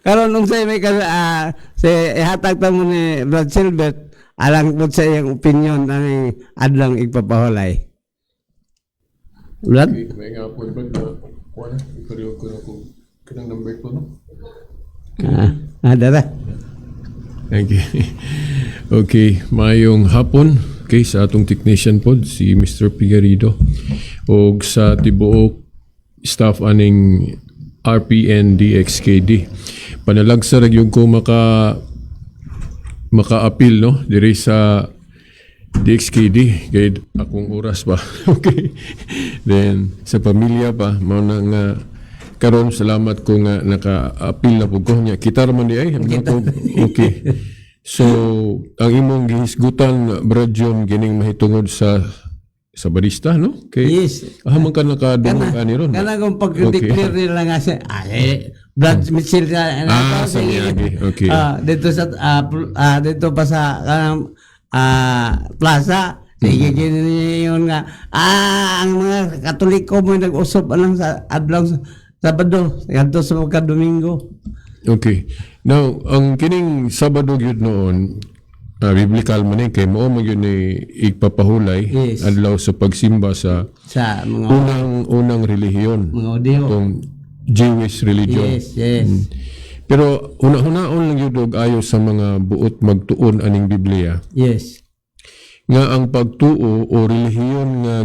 Karon nung say may say ihatag ta mo ni Brad Silbert alang po sa iyang opinion ani adlang igpapahulay. Brad? Okay, may nga po ba na kuha na, ipariw ko na kung kanang number ko, no? Dara. Thank you. Okay, mayong hapon okay, sa atong technician pod, si Mr. Figueredo, o sa tibuok staff aning RPN DXKD. Panalagsar yung ko maka-appeal, no? Diri sa DXKD, kaya akong oras pa. Okay. Then, sa pamilya pa, mauna nga, karon salamat ko nga naka-appeal na po ko niya. Kita raman di ay, okay. So, ang imong gihisgutan, Brad John, gining mahitungod sa barista, no? Okay. Yes. Man ka nakadungog ani ron. Kana kung pag-declare nila nga siya, Brad Mitchell sa Miyagi. Okay. Dito sa dito pa sa plaza. Sige yun nga. Ang mga Katoliko mo nag-usap alang sa adlaw Sabado, ganto sa mga Domingo. Okay. Now, ang kining Sabado gyud noon, biblical man kay mao man gyud ni igpapahulay adlaw sa pagsimba sa mga unang relihiyon. Mga Odeo. Kung Jewish religion. Yes. Pero una-hunaon lang yun og ayo sa mga buot magtuon aning Biblia. Yes. Nga ang pagtuo o relihiyon nga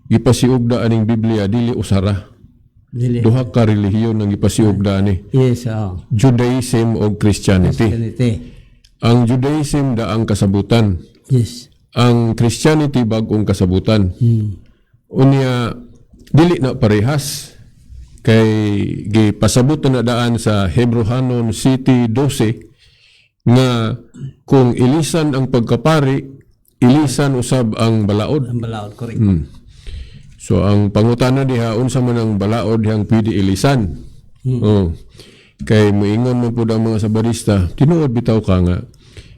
gipasiugda aning Biblia dili usara. Duha ka relihiyon ang gipasiugda ani. Yes, Judaism o Christianity. Ang Judaism daang kasabutan. Yes. Ang Christianity bag-ong kasabutan. Unya dili na parehas. Kay gipasabot na daan sa Hebrehanon City 12 nga kung ilisan ang pagkapari, ilisan usab ang balaod. Ang balaod, correct. So ang pangutana diha unsa man ang balaod dihang pwede ilisan. Kay moingon man pud ang mga sabarista, tinuod bitaw ka nga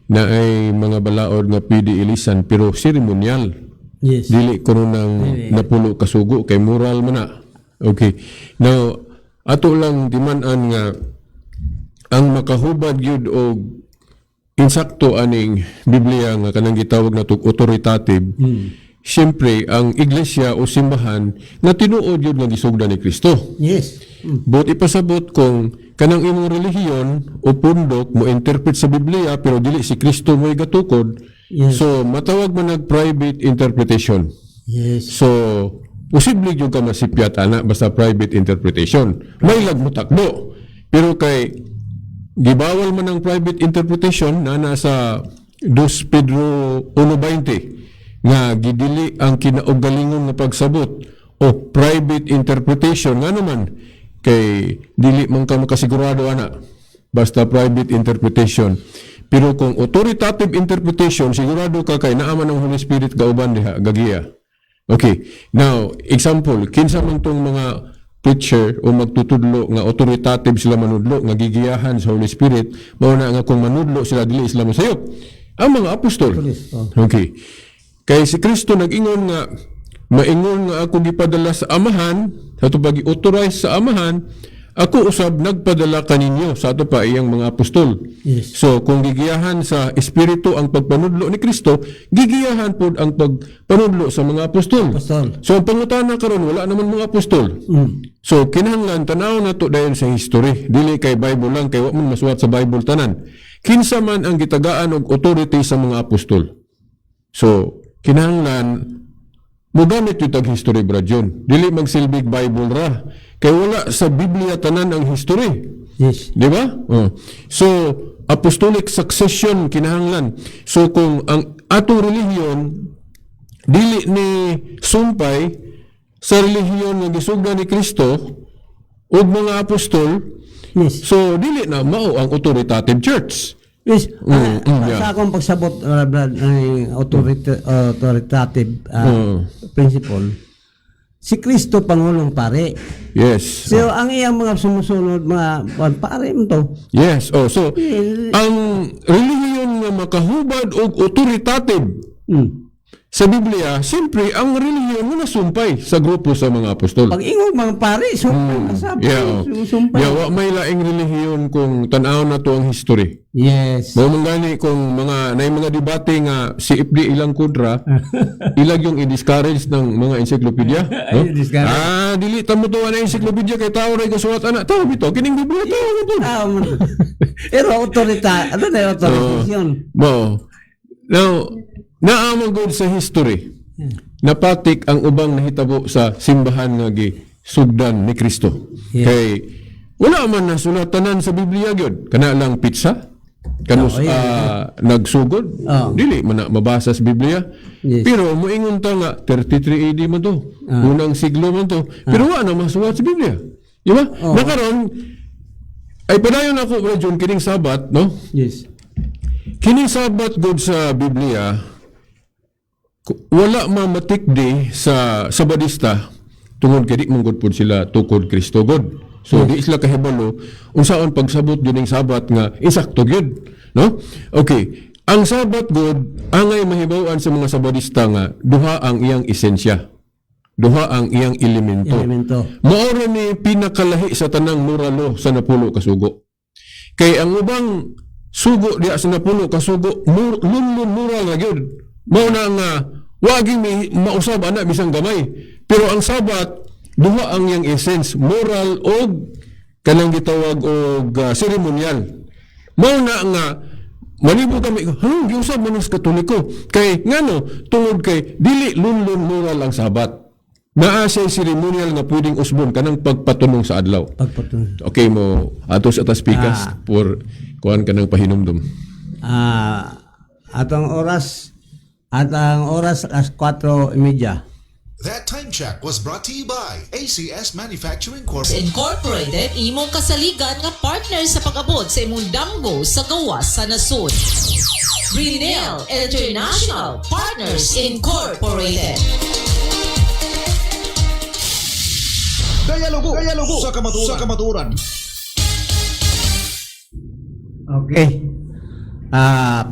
na ay mga balaod nga pwede ilisan pero seremonyal. Yes. Dili kuno nang napulo kasugo kay moral man na. Okay. Now, ato lang diman-an nga ang makahubad yun o insakto aning Biblia nga kanang gitawag na authoritative. Siyempre, ang iglesia o simbahan nga tinuod yun nga gisugda ni Kristo. Yes. But ipasabot kung kanang imong relihiyon o pundok mo interpret sa Biblia pero dili si Kristo mo'y gatukod. Yes. So, matawag man nag-private interpretation. Yes. So, posible yung ka masipyat ana basta private interpretation. May lagmo takbo. Pero kay gibawal man ang private interpretation na nasa 2 Pedro 1:20 nga gidili ang kinaugalingon nga pagsabot o private interpretation nga naman kay dili man ka makasigurado ana basta private interpretation. Pero kung authoritative interpretation sigurado ka kay naa man ang Holy Spirit kauban diha gagiya. Okay. Now, example, kinsa man tong mga preacher o magtutudlo nga authoritative sila manudlo nga gigiyahan sa Holy Spirit, mao na nga kung manudlo sila dili sila masayop. Ang mga apostol. Okay. Kay si Kristo nag-ingon nga maingon nga ako gipadala sa amahan, ato pag i-authorize sa amahan, ako usab nagpadala kaninyo sa ato pa iyang mga apostol. Yes. So kung gigiyahan sa Espiritu ang pagpanudlo ni Kristo, gigiyahan pod ang pagpanudlo sa mga apostol. So ang pangutana karon wala naman mga apostol. So kinahanglan tanaw nato dayon sa history, dili kay Bible lang kay wa man masuwat sa Bible tanan. Kinsa man ang gitagaan og authority sa mga apostol. So kinahanglan mogamit yung tag-history, Brad John. Dili magsilbig Bible ra. Kaya wala sa Biblia tanan ang history. Yes. Di ba? So, apostolic succession kinahanglan. So, kung ang atong relihiyon, dili ni sumpay sa relihiyon nga gisugda ni Kristo o mga apostol, Yes. so dili na mao ang authoritative church. Yes. Yeah. Sa akong pagsabot, Brad, authoritative principle, si Kristo Pangulong Pare. Yes. So, ang iyang mga sumusunod, mga pare mo to. Yes. So, ang relihiyon nga makahubad og authoritative, sa Biblia, siyempre, ang relihiyon mo nasumpay sa grupo sa mga apostol. Pag ingog mga pare, sumpay kasabi. Sumpay. Wa may laing relihiyon kung tanaw na to ang history. Yes. Mo mangani kung mga nay mga debate nga si FD ilang kudra, ilag yung i-discourage ng mga encyclopedia, no? i-discourage. Dili ta mo to ana encyclopedia kay tao ray gasulat ana. Tao bito kining Biblia tao na to. Pero autorita, ano na yung authorization? Now, naamagod sa history, napatik ang ubang nahitabo sa simbahan nga sugdan ni Kristo. Yeah. Kay wala man na sulatanan sa Biblia gyud. Kana lang pizza, kanus nagsugod, dili man na mabasa sa Biblia. Yes. Pero moingon ta nga 33 AD man to. Unang siglo man to. Pero wala na masulat sa Biblia. Di ba? Nakaron ay padayon ako bro John kining Sabat, no? Yes. Kining Sabat god sa Biblia wala mamatikdi sa Sabadista tungod kay di mong pod sila tukod Kristo god. So di sila kahibalo unsaon pagsabot gining Sabat nga insakto gyud, no? Okay, ang Sabat god angay mahibaw-an sa mga Sabadista nga duha ang iyang esensya. Duha ang iyang elemento. Mao ra ni pinakalahi sa tanang moralo sa napulo ka sugo. Kay ang ubang sugo diya sa napulo ka sugo lunlun moral nga gyud. Mao na nga wagi mi mausab ana bisang gamay. Pero ang Sabat duha ang iyang essence, moral og kanang gitawag og ceremonial. Mao na nga malibog kami, giusab mo sa Katoliko. Kay ngano tungod kay dili lunlun moral ang Sabat. Naa siya ceremonial nga pwedeng usbon kanang pagpatunong sa adlaw. Okay mo atos atas pikas for kuan kanang pahinumdum. Atong oras as 4:30. That time check was brought to you by ACS Manufacturing Incorporated, imong kasaligan nga partner sa pag-abot sa imong damgo sa gawas sa nasod. Brinell International Partners Incorporated. Dialogo sa kamaturan. Okay.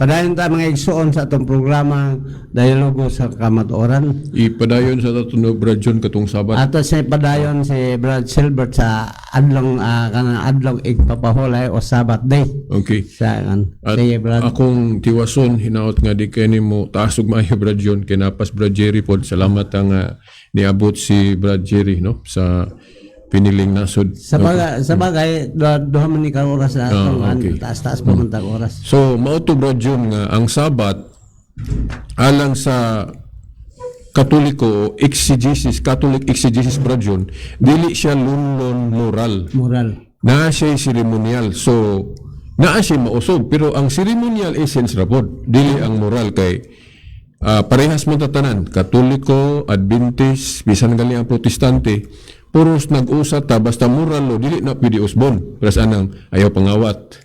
Padayon ta mga igsuon sa atong programa Dialogo sa Kamatuoran. Ipadayon sa tatunog Bradjon katong Sabat. Ato sa padayon si Brad Silbert sa adlong kanang adlong igpapahulay o Sabat day. Okay. Sa At Brad. akong tiwason hinaot nga di kay nimo taas ug maayo Bradjon kay napas Brad Jerry pod. Salamat nga niabot si Brad Jerry no sa piniling nasod. Sa bagay duha man ni ka oras na atong taas-taas pa man tag oras. So mao to Bradjon nga ang Sabat alang sa Katoliko Catholic exegesis Bradjon dili siya lunlon moral. Naa siya ceremonial. So naa siya mausog pero ang ceremonial essence ra pod dili ang moral kay parehas man tatanan Katoliko, Adventist, bisan gali ang Protestante puros nag-usa ta basta moral lo dili na pwede usbon. Plus anang ayaw pangawat,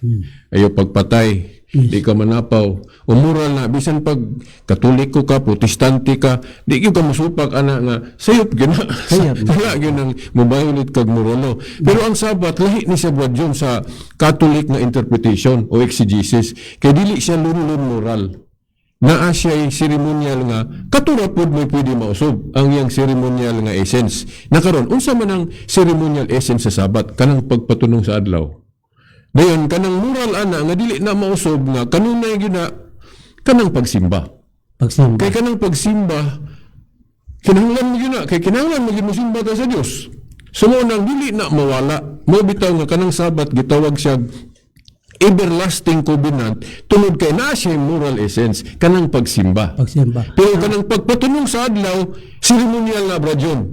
ayaw pagpatay, di ka manapaw. O moral na bisan pag Katoliko ka, Protestante ka, di ka masupak ana nga sayop gyud na. Wala gyud nang mo-violate kag moralo. Pero ang Sabat lahi ni siya Bradjon sa Catholic nga interpretation o exegesis kay dili siya lunlun moral. Naa siya ceremonial nga katura pod mo pwede mausog ang iyang ceremonial nga essence. Nakaron unsa man ang ceremonial essence sa Sabat kanang pagpatunong sa adlaw. Dayon kanang moral ana nga dili na mausog nga kanunay gyud na kanang pagsimba. Kay kanang pagsimba kinahanglan mo gyud na kay kinahanglan mo gyud mo simba ta sa Dios. Sumo nang dili na mawala. Mo bitaw nga kanang Sabat gitawag siya everlasting covenant tungod kay naa siya moral essence kanang pagsimba. Pero kanang pagpatunong sa adlaw ceremonial na Bradjon.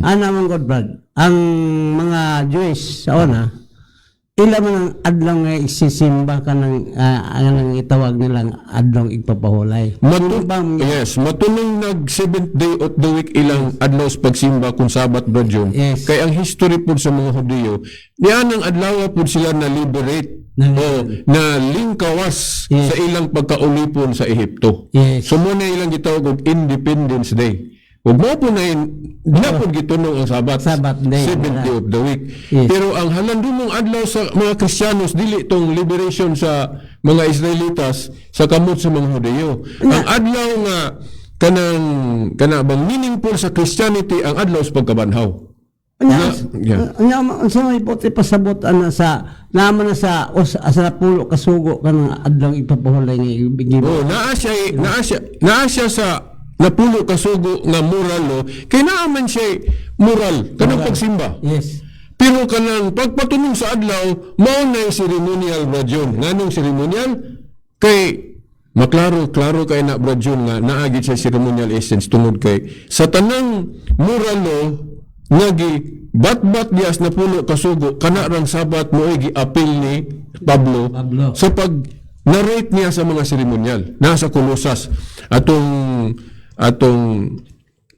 Ana man God Brad. Ang mga Jewish sa una ila man ang adlaw nga isisimba kanang anang itawag nilang adlaw igpapahulay. Matunong nag 7th day of the week ilang adlaw sa pagsimba kung Sabat Bradjon. Yes. Kay ang history po sa mga Hudiyo, niyan ang adlaw po sila na liberate o na lingkawas sa ilang pagkaulipon sa Ehipto. Yes. So muna ilang gitawag og Independence Day. Ug mao po na dinapod gitunong ang Sabat, Sabat day. 70 of the week. Yes. Pero ang halandumong adlaw sa mga Kristiyanos dili tong liberation sa mga Israelitas sa kamot sa mga Hudyo. Ang adlaw nga kana bang meaningful sa Christianity ang adlaw sa pagkabanhaw. Yeah. Sa may puti pasabot sa naman na sa pulo kasugo kanang adlaw ipapahulay nga ibigay mo. Oh, naa siya sa napulo kasugo nga moral law kay naa man siya moral kanang pagsimba. Yes. Pero kanang pagpatunong sa adlaw mao na ceremonial radyon. Nganong ceremonial kay maklaro kay na radyon nga naagi sa ceremonial essence tungod kay sa tanang moral law nga gi bat dias na pulo kasugo kana rang Sabat mo gi apil ni Pablo sa pag narrate niya sa mga seremonyal nasa Kolosas atong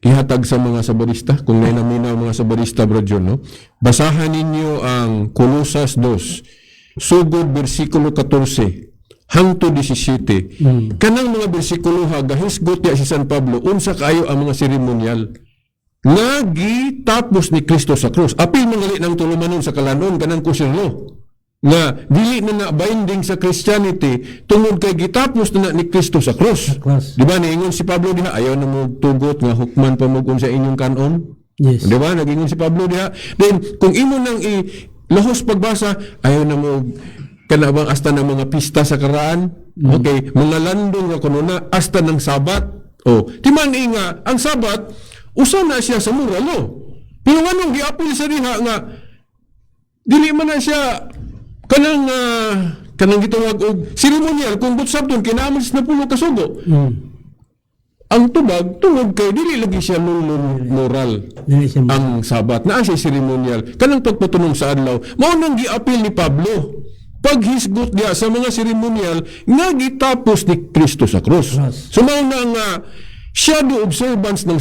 ihatag sa mga sabarista kung naminaw mga sabarista bradyon no. Basahan ninyo ang Kolosas 2 sugod bersikulo 14 hangtod 17. Kanang mga bersikulo ha gahisgot ya si San Pablo unsa kaayo ang mga seremonyal nga gitapos ni Kristo sa krus. Apil mangali ng tulumanon sa kalanon kanang kusirlo nga dili na binding sa Christianity tungod kay gitapos na ni Kristo sa krus. Di ba niingon si Pablo diha ayaw na mo tugot nga hukman pa mo kung sa inyong kanon? Yes. Di ba nagingon si Pablo diha? Then kung imo nang lahos pagbasa ayaw na mo kanabang hasta ng mga pista sa karaan. Okay, mga landong nga kuno na hasta ng Sabat. Oh, timan nga ang Sabat usa na siya sa moral law. Pero anong giapil sa diha nga dili man na siya kanang gitawag og ceremonial kung butsabton kinaaman na pulo kasugo. Ang tubag tungod kay dili lagi siya moral. Dili siya ang Sabat naa siya ceremonial kanang pagpatunong sa adlaw mao nang giapil ni Pablo paghisgot diya sa mga ceremonial nga gitapos ni Kristo sa krus. So mao na nga shadow observance ng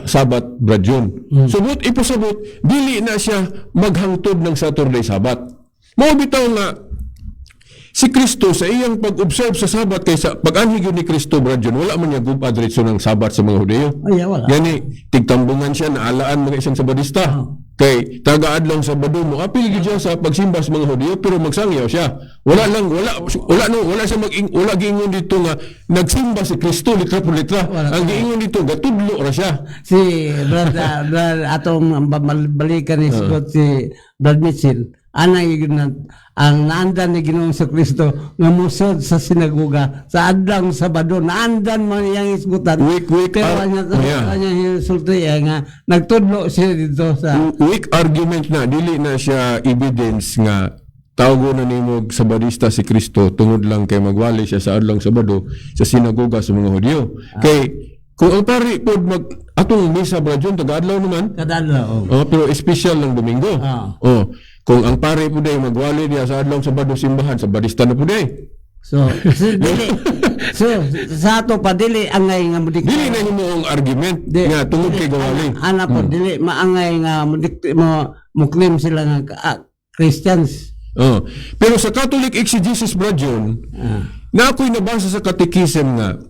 Sabat bradyon. Subot ipasabot dili na siya maghangtod ng Saturday Sabat. Mao bitaw nga si Kristo sa iyang pag-observe sa Sabat kaysa pag-anhig ni Kristo bradyon wala man niya gub adretso ng Sabat sa mga Hudyo. Ay, wala. Yani tigtambungan siya naalaan mga isang sabadista. Kay taga-adlaw Sabado mo apil gid siya sa pagsimba sa mga Hudyo pero magsangyaw siya. Wala siya wala giingon dito nga nagsimba si Kristo litra por litra. Ang giingon dito gatudlo ra siya. Si Brad atong balikan ni Scott si Brad Mitchell ang naandan ni Ginoong sa Kristo nga musod sa sinagoga sa adlaw Sabado naandan man iyang isgutan Weak pero kanya sulti nga nagtudlo siya dito sa weak argument na dili na siya evidence nga tawgo na nimo sabadista si Kristo tungod lang kay magwali siya sa adlaw Sabado sa sinagoga sa mga Hudyo. Kay kung ang pari pod atong misa bradyon taga-adlaw naman kadadlaw. pero special ng Domingo. Kung ang pare po day magwali niya sa adlaw Sabado simbahan sabadista na po day. So dili sa ato pa dili angay nga mudik Dili na himo ang argument nga tungod kay gawali. ana po dili maangay nga mudik mo claim sila nga Christians. Pero sa Catholic exegesis bradyon na ako'y nabasa sa catechism nga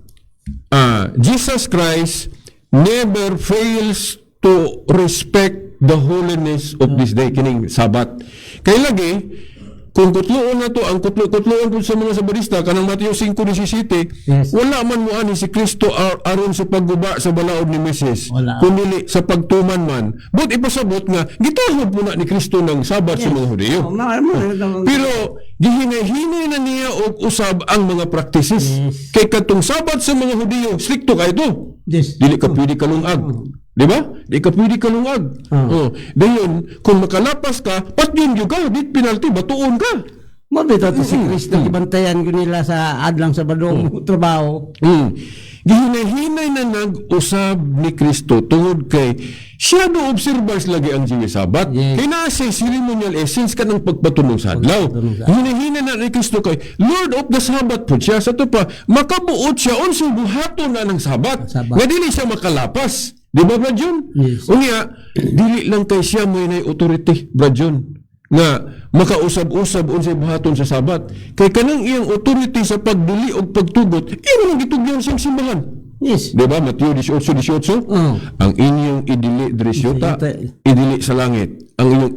Jesus Christ never fails to respect the holiness of this day kining Sabat. Kay lagi kung kutloon na to ang kutloon po sa mga sabadista kanang Mateo 5:17 Yes. wala man mo ani si Kristo aron sa pagguba sa balaod ni Moses Wala. kundi sa pagtuman man but ipasabot nga gituhod po na ni Kristo ng Sabat sa mga Hudyo. Pero gihinay-hinay na niya og usab ang mga practices. Kay katong Sabat sa mga Hudyo strikto kay ito. Yes. Dili ka pwede kalungag. Di ba? Di ka pwede kalungag. Dayon, kung makalapas ka, patyon yung ka, di penalty, batuon ka. Mabito to si Kristo gibantayan ko nila sa adlang Sabado trabaho. Gihinay-hinay na nag-usab ni Kristo tungod kay shadow observance lagi ang Jewish Sabat. Yes. Kay nasa ceremonial essence ka ng pagpatunong sa adlaw. Gihinay-hinay na ni Kristo kay Lord of the Sabbath po siya. Sa ito pa, makabuot siya unsang buhato na ng Sabat. Nga dili siya makalapas. Di ba, Bradyon? Yes. Unya, dili lang kay siya may authority, Bradyon, nga makausab-usab unsay buhaton sa Sabat. Kay kanang iyang authority sa pagdili o pagtugot, iyon ang gitugyan siyang simbahan. Yes. Di ba? Mateo 18:18. Oh. Ang inyong idili diri sa yuta, Yuta. idili sa langit. Ang inyong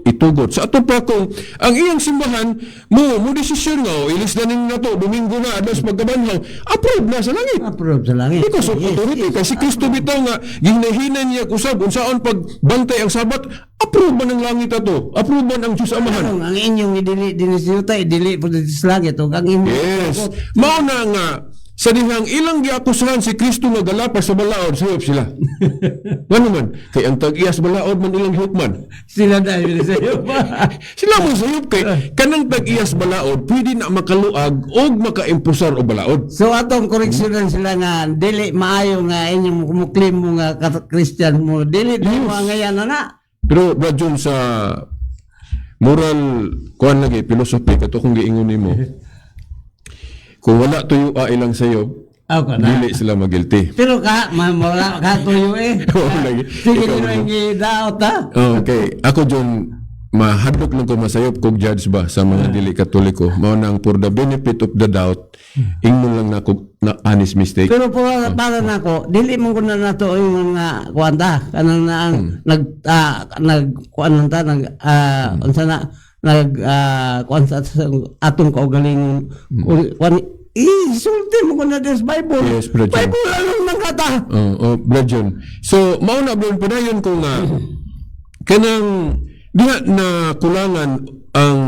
itugot. Sa ato pa kung ang iyang simbahan, mo desisyon nga, ilis na ninyo na to, Domingo na, adas pagkabanhaw, approve na sa langit. Approve sa langit. Because of authority. Kasi Kristo bitaw nga, ginahinan niya kusab, unsaon pagbantay ang sabat, approve man ang langit ato. Approve man ang Diyos Amahan. Ang inyong idili din sa yuta, idili po dito sa langit. O ang inyong Yes. Mao na nga, sa dihang ilang giakusahan si Kristo nga galapas sa balaod, sayop sila. Ano man? Kay ang tag-iyas balaod man ilang hukman. sila dahil sa iyo pa. Sila mo sayop kay kanang tag-iyas balaod pwede na makaluag o makaimpusar o balaod. So atong koreksyonan sila nga dili maayo nga inyong kumuklim mo nga Christian mo dili mo ngayon na. Pero Brad John, sa moral kuan lagi philosophy kato kung giingon nimo. Kung wala tuyo ilang sayo, Ako na. dili sila magilty. Pero wala ka tuyo eh. Oo, lagi. Sige Ikaw nyo mo. yung gidaot ha. Okay, ako John, mahadlok lang ko masayop kog judge ba sa mga dili katoliko. Mao nang for the benefit of the doubt, ingnon lang nako na honest mistake. Pero para nako, dili mo ko na nato yung mga kuanta kanang na ang kuan ta unsa na kuan sa atong kaugalingon kuan isulti mo ko na des Bible. Yes, Brother John. Bible lang nang kata. Brad John. So, mao na bron padayon ko nga kanang diha na kulangan ang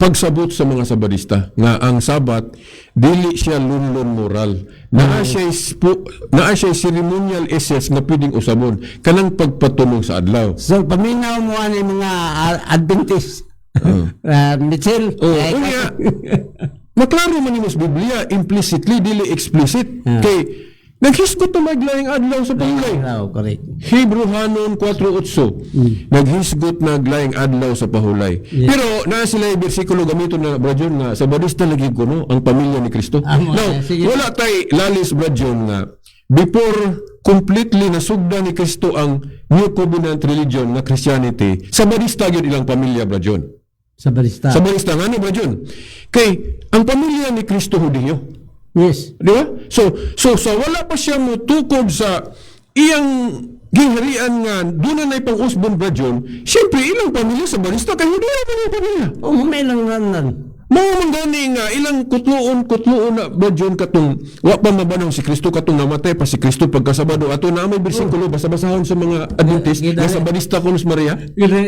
pagsabot sa mga sabadista nga ang sabat dili siya lunlon moral naa siya ceremonial essence na pwedeng usabon kanang pagpatunog sa adlaw. So paminaw mo ani mga Adventist. Mitchell. Unya, maklaro man nimo sa Biblia implicitly dili explicit kay naghisgot na maglayang adlaw sa pahulay. Correct. Hebrehanon 4:8 naghisgot na glayang adlaw sa pahulay. Yeah. Pero naa sila yung bersikulo gamiton na Brad John nga sa Badista lagi ko no ang pamilya ni Kristo. Now, sige. wala tay lalis Brad John nga before completely nasugda ni Kristo ang New Covenant religion na Christianity sa Badista gyud ilang pamilya Brad John. Sa barista. Sa Badista nga Brad John. Kay ang pamilya ni Kristo Hudiyo. Yes. Di ba? So sa wala pa siya mo tukod sa iyang gingharian nga doon na pang-usbon Brad John, siyempre ilang pamilya sa Barista kay hindi na mga pamilya. May lang nan. Mga manggani nga ilang kutloon na Brad John katong wa pa mabanong si Kristo katong namatay pa si Kristo pagkasabado ato na may bersikulo basa-basahon sa mga Adventist nga sa Barista Kunos Maria.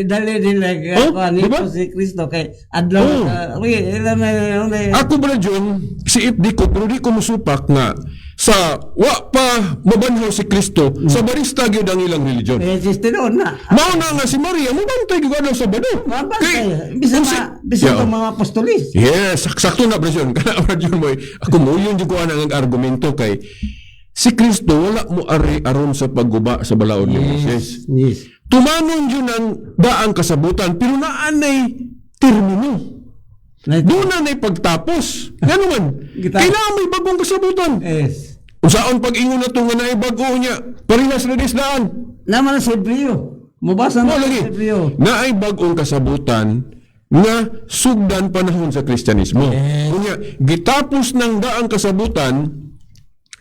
Dali nila kuan diba? si Kristo kay adlaw ilan na Ako Brad John, si di ko pero di ko musupak nga sa wa pa mabanhaw si Kristo sa Barista gyud ang ilang religion. existiron na. Mao na nga si Maria, mo bantay gyud adlaw sa Sabado. Mabantay. Bisa pa mga apostolis. Yes, sakto na presyon. Kana presyon mo. Ako mo yun yung kuha ang argumento kay si Kristo wala mo ari aron sa pagguba sa balaod ni Moses. Yes. Tumanon yun ang daang kasabutan pero naanay termino. Doon na pagtapos. Gano'n man. Kailangan may bagong kasabutan. Yes. Usaon pag-ingon na ito nga naibago niya. Parehas na disdaan. Naman sa Hebreo. Mabasa Mo na lagi. sa Hebreo. Na ay bagong kasabutan nga sugdan panahon sa Kristyanismo. Kunya gitapos ng daang kasabutan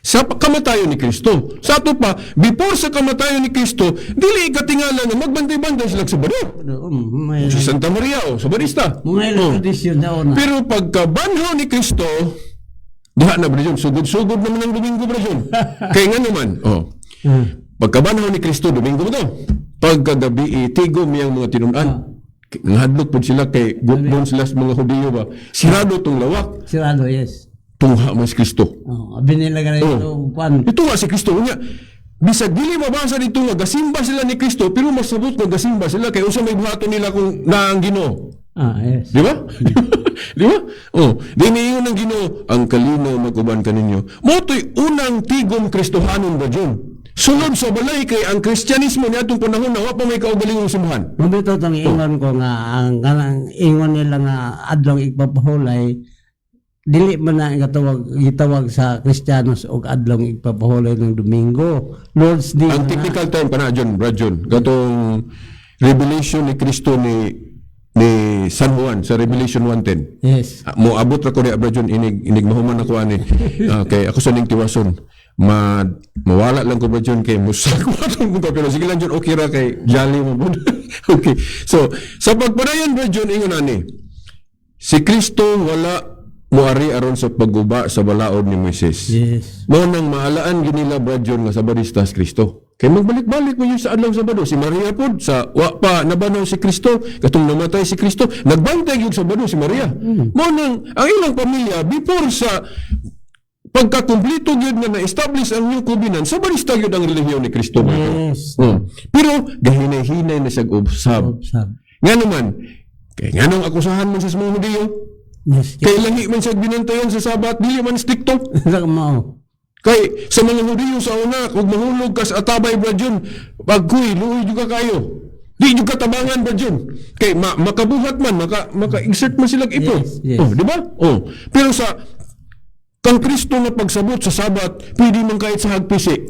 sa kamatayon ni Kristo. Sa ato pa, before sa kamatayon ni Kristo, dili katingala nga magbantay-bantay sila sa Sabado. May Si Santa Maria o sa Barista. mga tradisyon na una. Pero pagkabanhaw ni Kristo, diha na Brad John, sugod-sugod naman ang Domingo Brad John. Kaya nga naman, pagkabanhaw ni Kristo, Domingo mo to. Pagkagabi, tigom yung mga tinunan. Nahadlok po sila kay gudbon sila sa mga Hudiyo ba. Sirado tong lawak. Sirado, yes. Tungha man si Kristo. Abi nila ka ito, kuan. Ito nga si Kristo. Unya, bisag dili mabasa dito nga, gasimba sila ni Kristo, pero masabot nga gasimba sila kay usa may buhaton nila kung naang Ginoo. Yes. Di ba? Di ba? Di niingon ng Ginoo, ang kalinaw mag-uban kaninyo. Moto'y unang tigom Kristohanon ba John? Sunod sa balay kay ang Kristyanismo ni atong panahon na wa pa may kaugalingong simbahan. Mabito itong ingon ko nga, ang kanang ingon nila nga adlong igpapahulay, dili man na gitawag sa Kristiyanos og adlong igpapahulay ng Domingo. Lord's Day. Ang technical term pa na John, Brad John, katong revelation ni Kristo ni San Juan sa Revelation 1:10. Yes. Mo abot ra ko ni Brad John inig mahuman ako ani. Okay, ako sa ning tiwason. mawala lang ko ba dyan kay musak mo pero sige lang dyan okay ra kay jolly mo po. Okay, so sa pagpadayon bro John ingon ani si Kristo wala muari aron sa pagguba sa balaod ni Moises. Yes. Mo nang maalaan ginila bro John nga sabadistas Kristo. Kay magbalik-balik mo yun sa adlaw Sabado. Si Maria po, sa wa pa nabanaw si Kristo, katong namatay si Kristo, nagbantay yung Sabado si Maria. Mo nang, ang ilang pamilya, before sa pagkakumpleto yun na na-establish ang new covenant, sabadista yun ang relihiyon ni Kristo. Yes. Pero, gahinay-hinay na siya usab. Sab. Nga naman, kaya nga nang akusahan man sa mga Hudiyo, Yes. kay lahi man siya binantayan sa Sabat, dili man strikto. Mao. Kay sa mga Hudiyo sa una, kung mahulog ka sa atabay bro John, pagkuy, luoy juga kayo. Di juga tabangan bro John. Kay makabuhat man, maka-exert man silang ipon. Yes, yes. Oh, di ba? Oh. Pero sa kang Kristo na pagsabot sa Sabat, pwede man kahit sa hagpisi.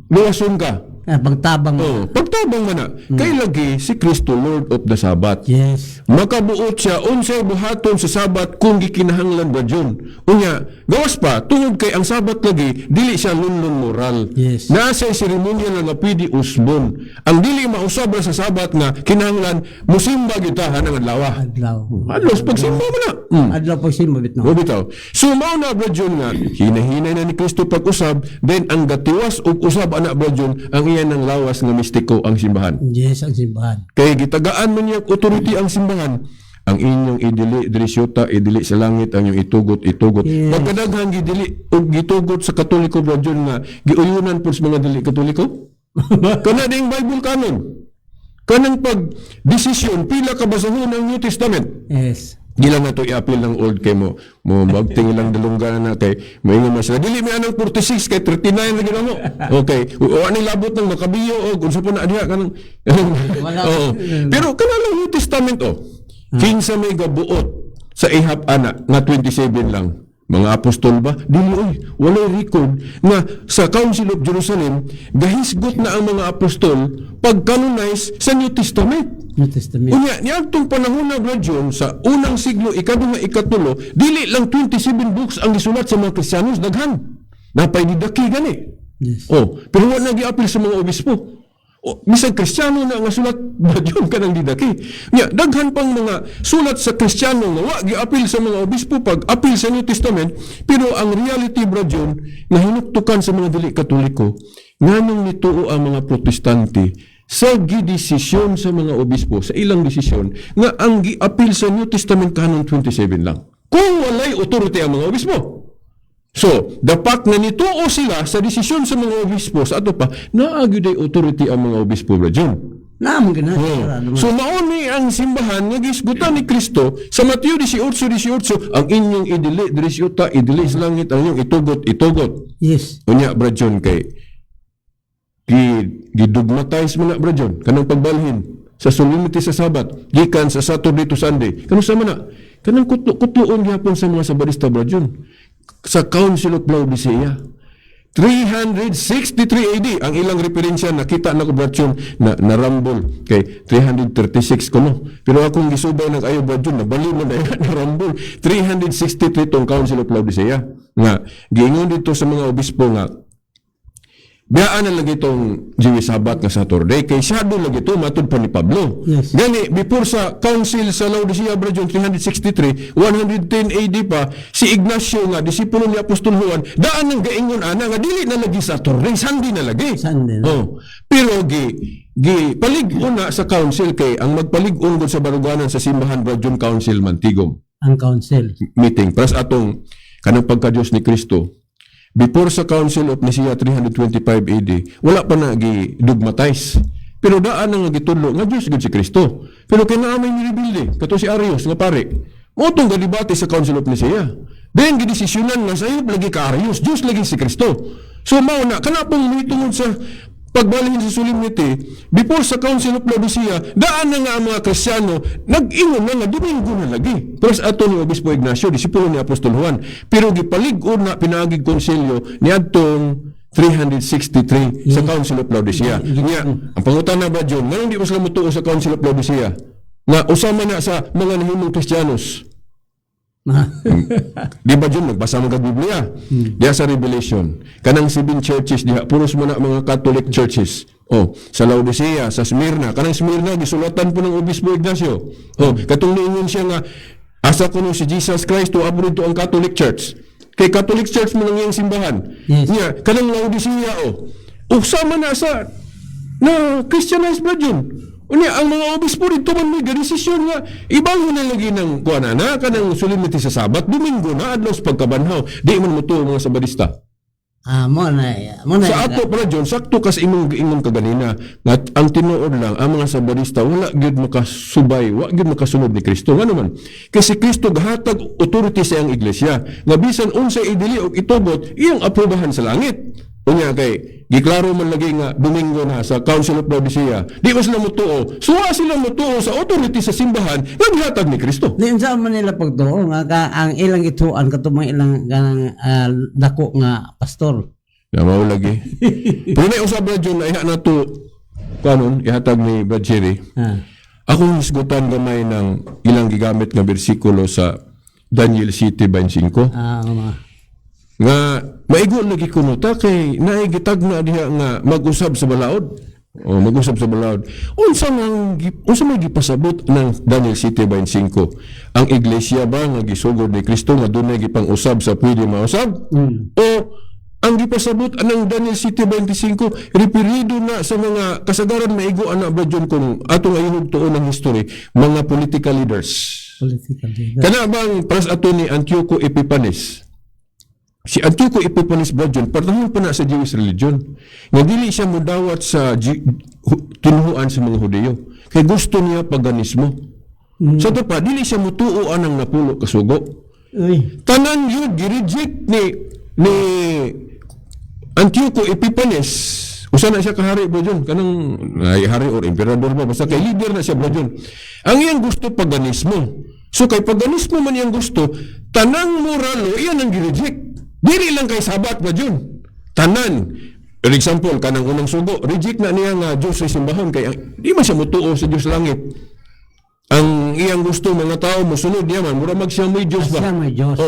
Luwason ka. Pagtabang. Oh, pagtabang man na. Kay lagi si Kristo Lord of the Sabbath. Yes. Makabuot siya unsay buhaton sa Sabat kung gikinahanglan ba John. Unya, gawas pa tungod kay ang Sabat lagi dili siya lunlon moral. Yes. Nasa seremonya nga pwede usbon. Ang dili mausab sa Sabat nga kinahanglan musimba gitahan ang adlaw. Adlaw. Adlaw pagsimba mo na. Adlaw pag simba bitno. O bitaw. So mao na bro John nga hinahinay na ni Kristo pag-usab, then ang gatiwas ug usab ana bro John ang iyan ng lawas nga mistiko ang simbahan. Yes, ang simbahan. Kay gitagaan man niya authority ang simbahan. Ang inyong idili dirisyota, idili sa langit, ang inyong itugot. Yes. Pagkadaghang gidili o gitugot sa Katoliko bro John nga giuyunan po sa mga dili Katoliko. Kana ding Bible canon. Kanang pag desisyon pila ka basahon ng New Testament. Yes. Gila na to i-appeal ng old kay mo magting ilang dalunggan na kay maingon man sila dili may anang 46 kay 39 na gina mo okay o ani labot ng makabiyo o kung sa po na diha kanang oo. Pero kanang New Testament kinsa may gabuot sa ihap ana nga 27 lang mga apostol ba dili walay record nga sa Council of Jerusalem gahisgot na ang mga apostol pag-canonize sa New Testament. New Testament. Unya, niadtong panahon na bro John, sa unang siglo, ikaduha, ikatulo, dili lang 27 books ang gisulat sa mga Kristiyanos, daghan. Napay didaki gani. Yes. Pero wala nag-i-appeal sa mga obispo. Bisag Kristiyano na nga sulat bro John kanang didaki. Nya, daghan pang mga sulat sa Kristiyano nga wa gi-appeal sa mga obispo pag-appeal sa New Testament, pero ang reality bro John, na hinuktukan sa mga dili Katoliko, nganong nituo ang mga Protestante sa gidesisyon sa mga obispo sa ilang desisyon nga ang gi-appeal sa New Testament kanon 27 lang kung walay authority ang mga obispo. So the fact na nituo sila sa desisyon sa mga obispo sa ato pa naagi day authority ang mga obispo bro John. Naman gina. So mauni ang simbahan nga gisgutan ni Kristo sa Mateo 18:18 ang inyong idili dirisyota idili sa langit ang inyong itugot. Yes. Unya bro John kay gidugmatize mo na bro John kanang pagbalhin sa solemnity sa Sabat gikan sa Saturday to Sunday kanang sama na kanang kutloon gyapon sa mga Sabadista bro John sa Council of Laodicea 363 AD ang ilang referensya nakita na ko bro John na narambol kay 336 kuno pero akong gisubay nag ayo bro John nabali mo na narambol 363 tong Council of Laodicea nga giingon dito sa mga obispo nga biyaan na lagi itong Jewish Sabbath nga Saturday kay shadow lagi ito matod pa ni Pablo. Yes. Gani before sa council sa Laodicea bro John 363 110 AD pa si Ignacio nga disipulo ni Apostol Juan daan nang gaingon ana nga dili na lagi Saturday Sunday na lagi. Sunday na. Pero gi palig-on na sa council kay ang magpalig-on gud sa baruganan sa simbahan bro John Council Mantigom Ang council. meeting pras atong kanang pagka-Dios ni Kristo. Before sa Council of Nicaea 325 AD, wala pa na gi-dogmatize. Pero daan na nga gitudlo nga Diyos gud si Kristo. Pero kinaamay ni rebelde, kato si Arius nga pare. Motong gadibate sa Council of Nicaea. Then gidesisyonan nga sayo lagi ka Arius, Diyos lagi si Kristo. So mao na kanapong mitungod sa pagbalhin sa solemnity before sa Council of Laodicea daan na nga ang mga Kristiyano nag-ingon na nga Domingo na lagi pero sa ato ni Obispo Ignacio disipulo ni Apostol Juan pero gipalig-on na pinaagig konselyo ni adtong 363 sa Council of Laodicea. Ang pangutana ba John nga hindi mo sila mutuo sa Council of Laodicea nga usama na sa mga nahimong Kristiyanos Di ba dyan, nagbasa mo kag Biblia? Diya sa Revelation. Kanang 7 churches diha, puros mo na mga Catholic churches. Sa Laodicea, sa Smyrna. Kanang Smyrna, gisulatan po ng Obispo Ignacio. Katong niingon siya nga, asa ko si Jesus Christ to abroad to ang Catholic Church. Kay Catholic Church mo lang yung simbahan. Yes. Niya, kanang Laodicea, sama na sa na Christianized ba dyan? Unya, ang mga obispo rito man may desisyon nga ibang na lagi ng kuana na kanang solemnity sa Sabat, Domingo na adlaw sa pagkabanhaw. Di man mo to mga Sabadista. Mo na. Sa ato para John, sakto kas imong kaganina nga ang tinuod lang ang mga Sabadista wala gyud makasubay, wala gyud makasunod ni Kristo. Nga naman, kasi Kristo gahatag authority sa iyang iglesia. Nga bisan unsay idili og itugot, iyang aprobahan sa langit. Unya kay giklaro man lagi nga Domingo na sa Council of Laodicea, di ba sila mutuo? Suwa sila mutuo sa authority sa simbahan nga gihatag ni Kristo. Diyan sa man nila pagtuo nga ang ilang ituan katong ilang ganang dako nga pastor. Na mao lagi. Pero na usab ra John na na to kanon ihatag ni Brad Jerry. Akong hisgutan gamay ng ilang gigamit nga bersikulo sa Daniel 7:25. Nga maigo lagi kuno ta kay naigitag na diha nga mag-usab sa balaod. Mag-usab sa balaod. Unsa may gipasabot ng Daniel 7:25? Ang iglesia ba nga gisugod ni Kristo nga dunay gipang-usab sa pwede mausab? O ang gipasabot ng Daniel 7:25 referido na sa mga kasagaran maigo ana ba John kung atong ayuhog tuon ng history mga political leaders. Kana bang pras ato ni Antioco Epiphanes? Si Antioco Epiphanes Brajon, partahon pa na sa Jewish religion. Nga dili siya mudawat sa tinuhuan sa mga Hudyo. Kay gusto niya paganismo. Sa ito pa, dili siya mutuoan ng napulo kasugo. Tanan yun, gireject ni Antioco Epiphanes. Usa na siya kahari Brajon. Kanang hari or emperador ba? Basta kay leader na siya Brajon. Ang iyang gusto paganismo. So kay paganismo man iyang gusto, tanang moralo, iyan ang gireject. Dili lang kay Sabat ba Jun? Tanan. For example, kanang unang sugo, reject na niya nga Diyos sa simbahan kay di man siya mutuo sa Diyos langit. Ang iyang gusto mga tao mosunod niya man, mura mag siya may Diyos ba? Siya may Diyos.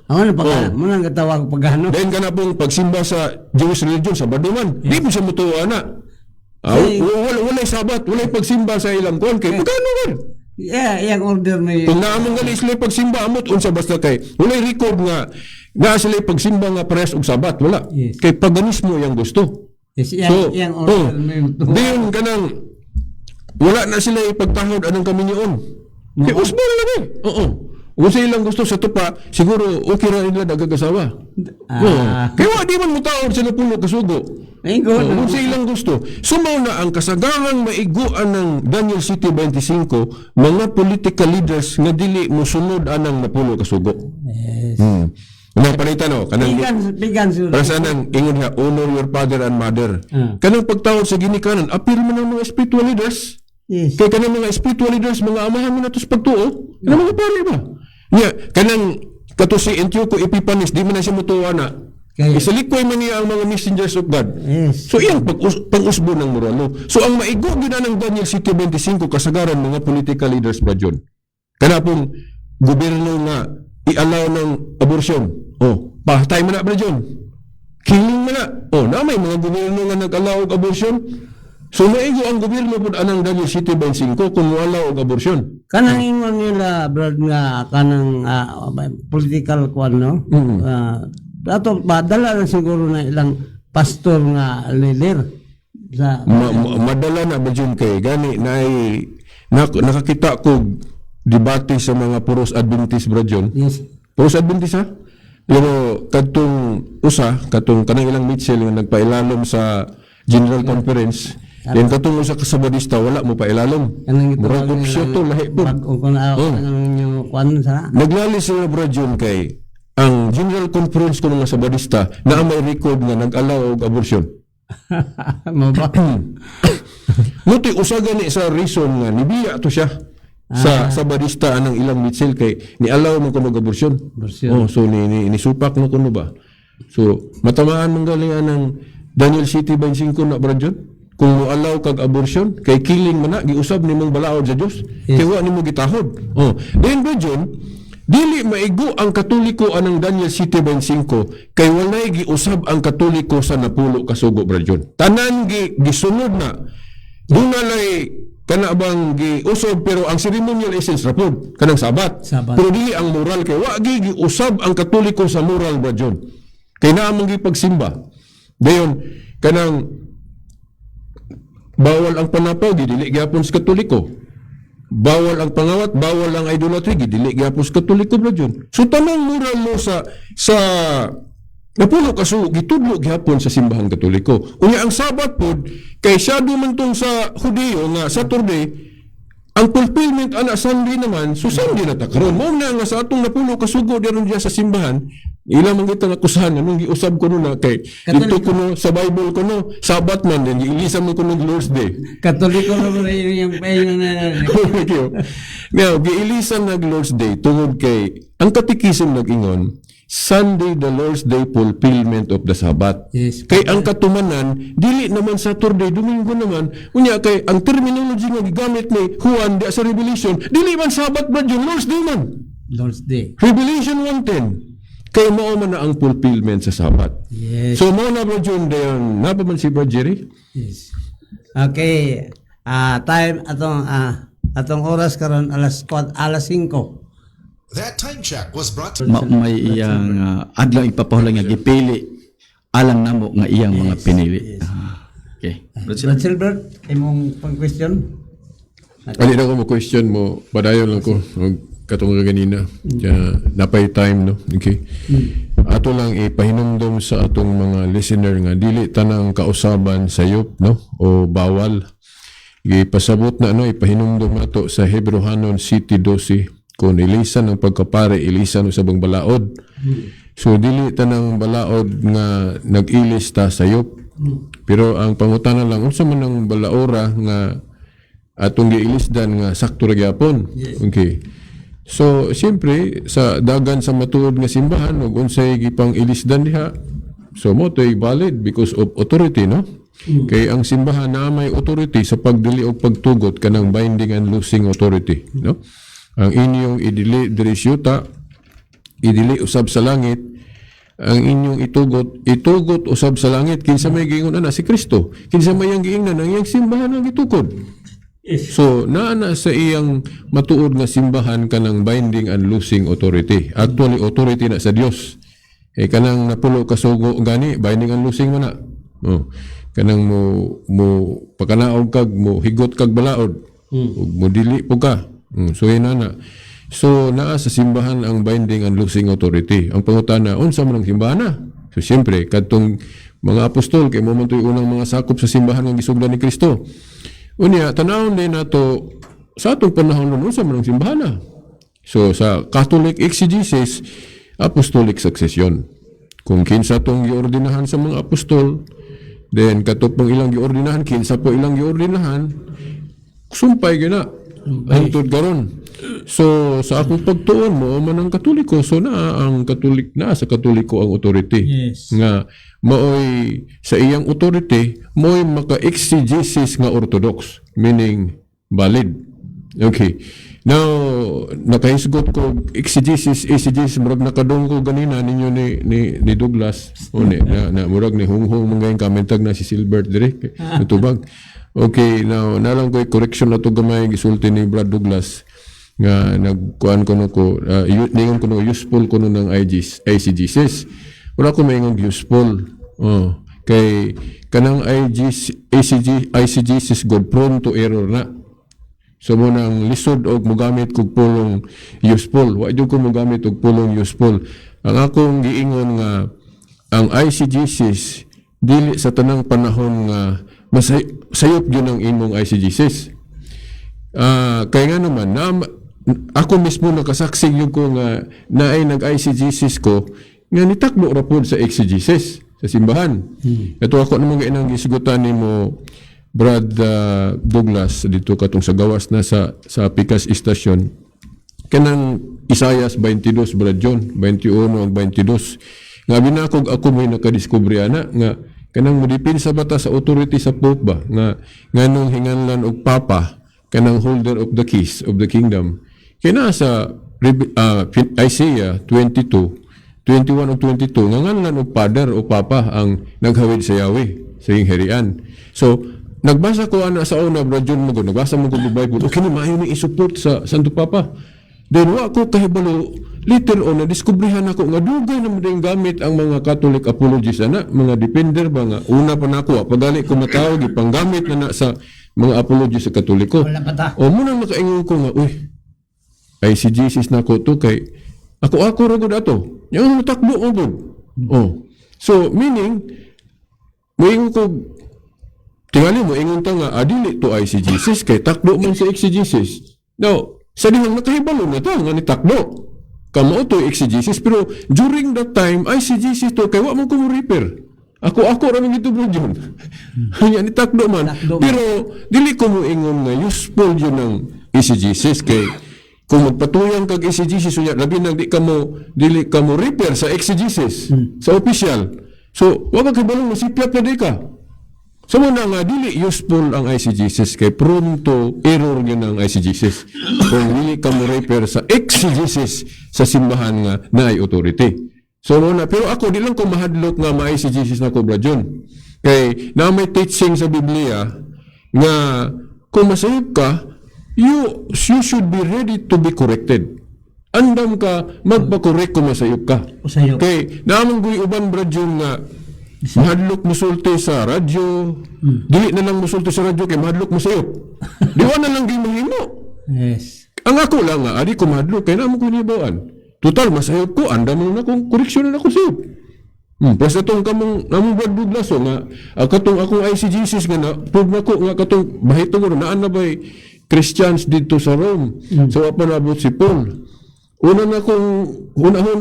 Ano pa mo nang gatawag pagano? Then kana pong pagsimba sa Jewish religion sa Baduman, di mo siya mutuo ana. Walay Sabat, walay pagsimba sa ilang kuan kay pagano man? Iyang order na yun. Kung naamong gali sila pagsimba amot unsa basta kay walay record nga sila pagsimba nga parehas og Sabat, wala. Yes. Kay paganismo yang gusto. Yes, iyang order na yun. Diyon kanang wala na sila ipagtahod anong kaminyoon. Kay usbon lang eh. Kung sa ilang gusto sa tupa, siguro okay ra nila nagagasawa. Kaya wa di man mutaod sa napulo kasugo. Kung sa ilang gusto. Sumaw na ang kasagarang maiguan ng Daniel 7:25, mga political leaders nga dili mosunod anang napulo kasugo. Yes. Panita no, kanang Bigan para sa nang ingon nga honor your father and mother. Kanang pagtawag sa ginikanan, apil man ang mga spiritual leaders. Yes. Kay kanang mga spiritual leaders, mga amahan mo na tos pagtuo, kanang mga pare ba? Kanang kato si Antioco Epiphanes, di man na siya mutuwa na. Isalikoy man niya ang mga messengers of God. Yes. So iyang pang-usbo ng moralo. So ang maigo gina ng Daniel 7:25 kasagaran mga political leaders ba John? Kana pong gobyerno nga i-allow ng abortion. Pahatay mo na ba John? Killing mo na. Na may mga gobyerno nga nag-allow og abortion. So maigo ang gobyerno po anang Daniel 7:25 kung wala og abortion. Kanang ingon nila brad nga kanang political kwan no. Ato padala na siguro na ilang pastor nga leader sa madala na ba John kay gani nakakita ko debate sa mga puros Adventist bro John. Yes. Puros Adventist ha? Pero katong kanang ilang Mitchell nga nagpailalom sa General Conference. Yan katong usa ka Sabadista wala mo pa ilalom. Murag opsyon to lahi po. Naglali sila bro John kay ang General Conference ko mga Sabadista na may record nga nag-allow og abortion. Muti usaga ni sa reason nga nibiya to siya sa Sabadista anang ilang Mitchell kay ni-allow mo kuno abortion. So ni supak mo kuno ba? So matamaan mong galingan ng Daniel 7:25 na bro John? Kung mo allow kag abortion kay killing man na giusab nimong balaod sa Dios. Kay wa nimo gitahod. Then bro John, dili maigo ang Katoliko anang Daniel 7:25 kay walay giusab ang Katoliko sa napulo ka sugo, Brad John. Tanan gisunod na. Dunalay kana bang giusab pero ang ceremonial essence ra pod kanang sabat. Pero dili ang moral kay wa giusab ang Katoliko sa moral, Brad John. Kay naa man gipagsimba. Dayon kanang bawal ang panapaw dili gyapon sa Katoliko. Bawal ang pangawat, bawal ang idolatry, dili gyapon sa Katoliko, Brad John. So tanang moral mo sa napulo kaso gitudlo gyapon sa simbahang Katoliko. Unya ang Sabat pod kay shadow man tong sa Hudiyo nga Saturday, ang fulfillment ana Sunday naman, so Sunday na ta karon. Mao na nga sa atong napulo kasugo diron diya sa simbahan, ila man kita nakusahan anong giusab ko na kay dito ko no sa Bible ko no Sabat man din giilisan mo ko ng Lord's Day. Katoliko naman yung payo na. Now, giilisan nag Lord's Day tungod kay ang katikism nag-ingon Sunday the Lord's Day fulfillment of the Sabbath. Yes. Kay ang katumanan dili naman Saturday, Domingo naman. Unya kay ang terminology nga gigamit ni Juan di sa Revelation, dili man Sabbath, Brad John, Lord's Day man. Lord's Day. Revelation 1:10. Kay mao man na ang fulfillment sa Sabbath. Yes. So mao na, Brad John, dayon napa man si Brad Jerry? Yes. Okay. Time atong oras karon alas 5. That time check was brought to May iyang adlaw ipapahula nga gipili alang namo nga iyang mga pinili. Okay. Brad Silbert, imong pang-question? Ali na ko mo question mo, padayon lang ko katong ganina. Kaya napay time, no? Okay. Ato lang ipahinumdom sa atong mga listener nga dili tanang kausaban sayop, no? O bawal. Ipasabot na ipahinumdom ato sa Hebrehanon City 12 kung ilisan ang pagkapare, ilisan sa bang balaod. So dili tanang balaod nga nag-ilis ta sayop. Pero ang pangutana lang unsa man ang balaora nga atong giilisdan nga sakto ra gyapon. Okay. So siyempre sa dagan sa matuod nga simbahan ug unsay gipang ilisdan diha. So mo to'y valid because of authority, no? Kay ang simbahan na may authority sa pagdili og pagtugot kanang binding and loosing authority, no? Ang inyong idili diri syuta, idili usab sa langit, ang inyong itugot usab sa langit. Kinsa may giingon ana si Kristo, kinsa may ang giingnan ang iyang simbahan ang gitukod. So naa sa iyang matuod nga simbahan kanang binding and loosing authority. Actually authority na sa Dios. Kanang napulo kasugo gani binding and loosing man na. Kanang mo pakanaog kag mo higot kag balaod. Ug mo dili po ka. So na. So naa sa simbahan ang binding and loosing authority. Ang pangutana unsa man ang simbahan na? So siyempre kadtong mga apostol kay mo man toy unang mga sakop sa simbahan nga gisugdan ni Kristo. Unya tanawon din nato sa atong panahon unsa man ang simbahan na? So sa Catholic exegesis, apostolic succession. Kung kinsa tong giordinahan sa mga apostol, then katupang ilang giordinahan, kinsa po ilang giordinahan, sumpay gina. Hantod karon. So sa akong pagtuon mo man ang Katoliko, so ang Katolik na sa Katoliko ang authority. Yes. Nga maoy sa iyang authority mo'y maka-exegesis nga orthodox, meaning valid. Okay. Now, nakahisgot ko exegesis murag nakadong ko ganina ninyo ni Douglas o na murag ni hunghong mga kamentag na si Silbert dire tutubag. Okay, now nalang ko correction na to gamay gisulti ni Brad Douglas nga nagkuan ko ningon ko useful ko ng ICGCs. Wala ko maingon useful. Kay kanang ICGCs god prone to error na. So mo nang lisod og mogamit kog pulong useful. Wa jud ko mogamit og pulong useful. Ang akong giingon nga ang ICGCs dili sa tanang panahon nga sayop yun ang imong ICGCs. Kaya nga naman ako mismo nakasaksig yung ko nga na ay nag-ICGCs ko nga nitakbo ra pod sa exegesis sa simbahan. Ito ako namang gainang gisigutan ni mo Brad Douglas dito katong sa gawas na sa Picas Station. Kanang Isaias 22, Brad John, 21 ang 22. Nga binakog ako may nakadiskubre ana nga kanang modipin sa bata sa authority sa Pope ba nga nganong hinganlan og Papa kanang holder of the keys of the kingdom. Kaya sa Isaiah 22, 21 o 22, ngangalan og father o papa ang naghawid sa Yahweh, sa iyong herian. So, nagbasa ko ana sa una, Brad John Mugo, nagbasa mo ko ng Bible, okay na maayo ni isupport sa Santo Papa. Then, wa ko kahibalo, later on, nadiskubrihan ako nga dugay na madayong gamit ang mga Catholic apologists ana, mga defender ba nga, una pa na ako, pagali ko matawag, ipanggamit na sa mga apologists sa Katoliko. O muna nakaingon ko nga, uy, ICGCs na ko to kay ako ragod ato. Yang matakbo mo po. Oh. So, meaning, moingon ko, tingali mo, ingon ta nga, adili to ICGCs kay takbo man sa exegesis. Now, sa dihang nakahibalo na ta, nga ni takbo. Kamao to exegesis, pero during that time, ICGCs to, kay wa mo ko mo repair. Ako raming ito bro yun. Hanya ni takbo man. Pero, dili ko mo ingon nga, useful yun ng exegesis kay kung magpatuyang kag exegesis unya labi nang dili ka mo repair sa exegesis sa official. So wa ka kibalong nasipyat na di ka. So muna nga dili useful ang exegesis kay prone to error yun ang exegesis. Kung dili ka mo repair sa exegesis sa simbahan nga naay authority. So muna, pero ako di lang ko mahadlok nga ma-exegesis na ko Brad John. Kay na may teaching sa Biblia nga kung masayop ka, you should be ready to be corrected. Andam ka, magpa-correct kung masayop ka. Usayop. Kay, naamang guy uban, Brad John, nga mahadlok musulti sa radyo. Dili na lang musulti sa radyo kay mahadlok masayop. Diwa na lang gimahimo. Yes. Ang ako lang nga, adi ko mahadlok, kay naamang ko nibawaan. Total, masayop ko, andam mo na kung koreksyon na ako sayop. Plus itong kamong Brad Douglas, nga, katong akong ICGCs nga na, prove na ko, nga katong bahitong mo, naan na ba'y Christians dito sa Rome. So, apa nabot si Paul. Una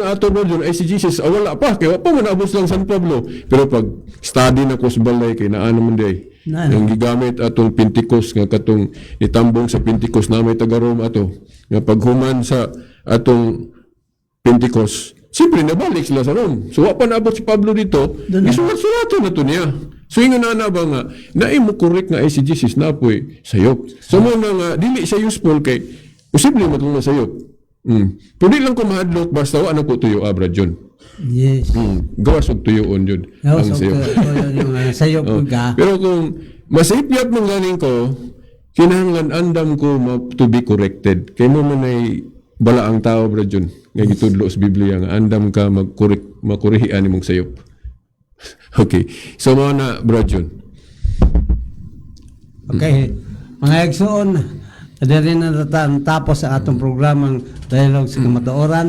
ato ba dyan, ICGCs, wala pa, kaya pa manabot lang San Pablo. Pero pag study na ko sa balay, kaya naan naman day. Ang gigamit atong Pentecost, nga katong itambong sa Pentecost na may taga-Rome ato. Nga paghuman sa atong Pentecost, siyempre nabalik sila sa Rome. So, pa naabot si Pablo dito, isulat-sulatan na to niya. So, yung na ba nga, mo correct nga ICGCs na po'y sayop. So, muna nga, dili siya useful kay, posible matulong na sayop. Pero di lang ko mahadlok, basta wala ko tuyo, Brad John. Yes. Gawas og tuyoon yun. Ang sayop. Sayop ka. Pero kung masayip-yap ng galing ko, kinahanglan andam ko to be corrected. Kaya mo man ay bala ang tao, Brad John. Nga gitudlo sa Biblia nga, andam ka makurihian imong sayop. Okay. So, mga na, Brad John. Okay. Mga egsoon, dali na tapos sa atong programang Dialogue sa Kamatuoran.